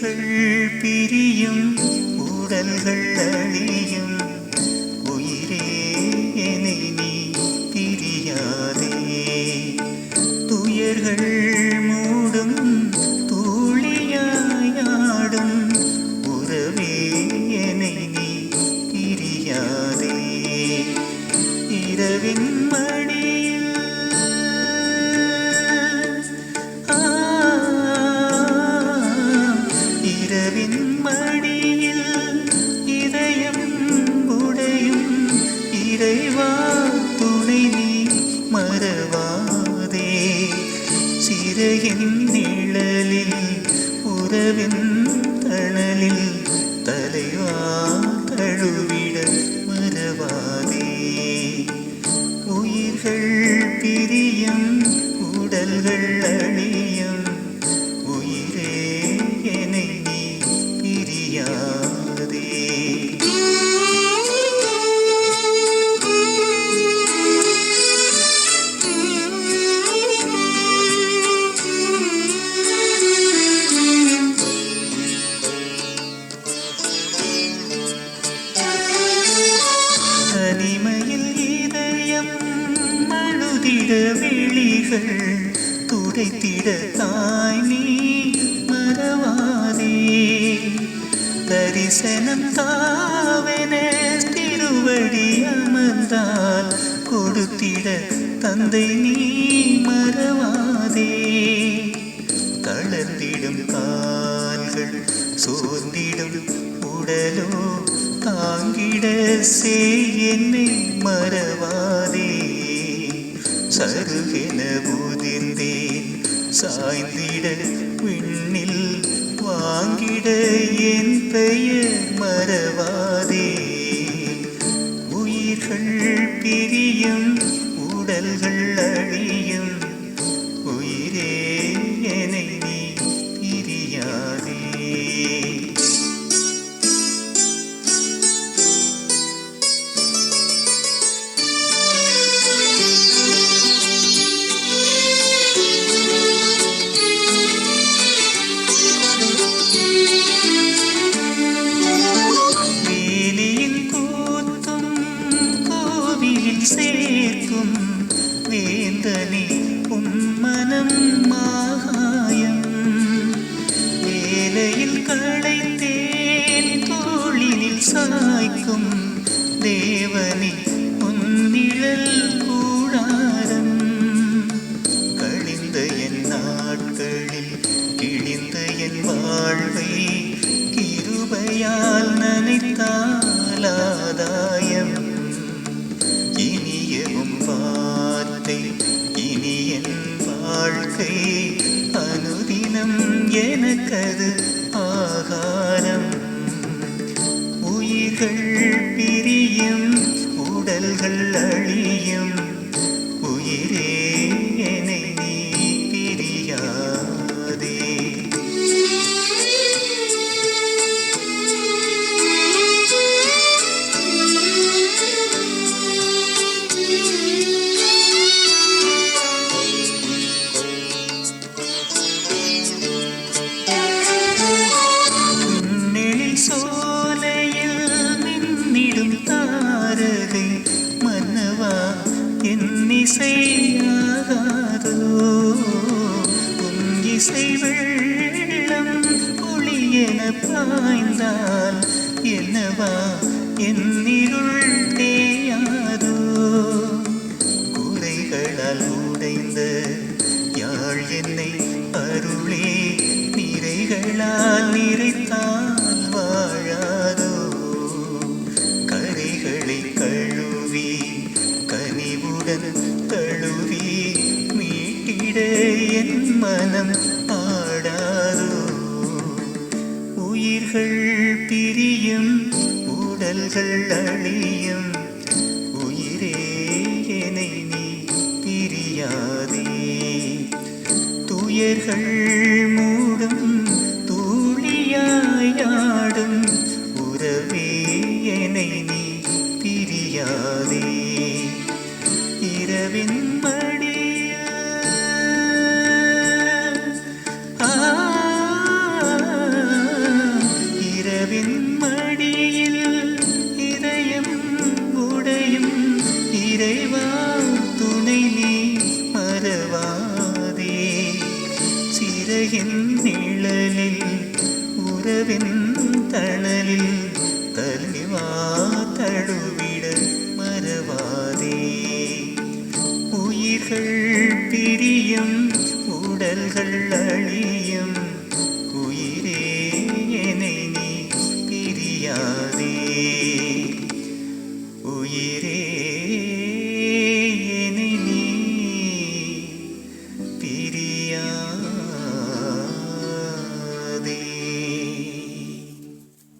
உயிர்கள் பிரியும் உடல்கள் அழியும் உயிரே என்னை நீ பிரியாதே துயர்கள் மூடும் தூளியாயாடும் உறவே என்னை நீ பிரியாதே இரவின் மடியில் இரவின் மடியில் இதயம் உடையும் இறைவா துணை நீ மறவாதே சிறையின் நிழலில் உறவின் தணலில் தலைவா தழுவிட மறவாதே உயிர்கள் பிரியும் உடல்கள் அழியும் உயிரே என்னை நீ பிரியாதே தனிமையில் இதயம் அழுதிட விழிகள் துடைத்திட தாய் நீ மறவாதே தரிசனம் தாவென திருவடி அமர்ந்தால் கொடுத்திட தந்தை நீ மறவாதே தளர்ந்திடும் கால்கள் சோர்ந்திடும் உடலோ தாங்கிட என்னை மறவாதே சருகென உதிர்ந்தேன் சாய்ந்திட விண்ணில் வாங்கிட என் பெயர் மறவாதே உயிர்கள் பிரியும் உடல்கள் அழியும் உயிரே என்னை நீ பிரியாதே சேர்க்கும் வேந்தனே உம்மனம் மாகாயம் வேலையில் களைத்தேன் தோளினில் சாய்க்கும் தேவனே உன்னிழல் கூடாரம் கழிந்த என் நாட்களில் கிழிந்த என் வாழ்வை கிருபையால் நனைத்தாலாதாயம் இனியவும் வார்த்தை இனி என் வாழ்க்கை அனுதினம் எனக்கது ஆகாரம் உயிர்கள் பிரியும் உடல்கள் அழியும் உயிரே என்னை நீ பிரியாதே சோலையில் மின்னிடும் தாரகை மன்னவா என் இசையாகாதோ உன் இசை வெள்ளம் ஒளியென பாய்ந்தால் என்னவா என் இருள் தேயாதோ குறைகளால் உடைந்த யாழ் என்னை அருளே நிறைகளால் நிறைத்தான் வாழாதோ கரைகளை கழுவி கனிவுடன் தழுவி மீட்டிட என் மனம் ஆடாதோ உயிர்கள் பிரியும் உடல்கள் அழியும் உயிரே என்னை நீ பிரியாதே துயர்கள் மூடும் தூளியாயாடும் உறவே என்னை நீ பிரியாதே இரவின் மடியில் உலகின் நிழலில் உறவின் தணலில் தலைவா தழுவிட மறவாதே. உயிர்கள் பிரியும் உடல்கள் அழியும்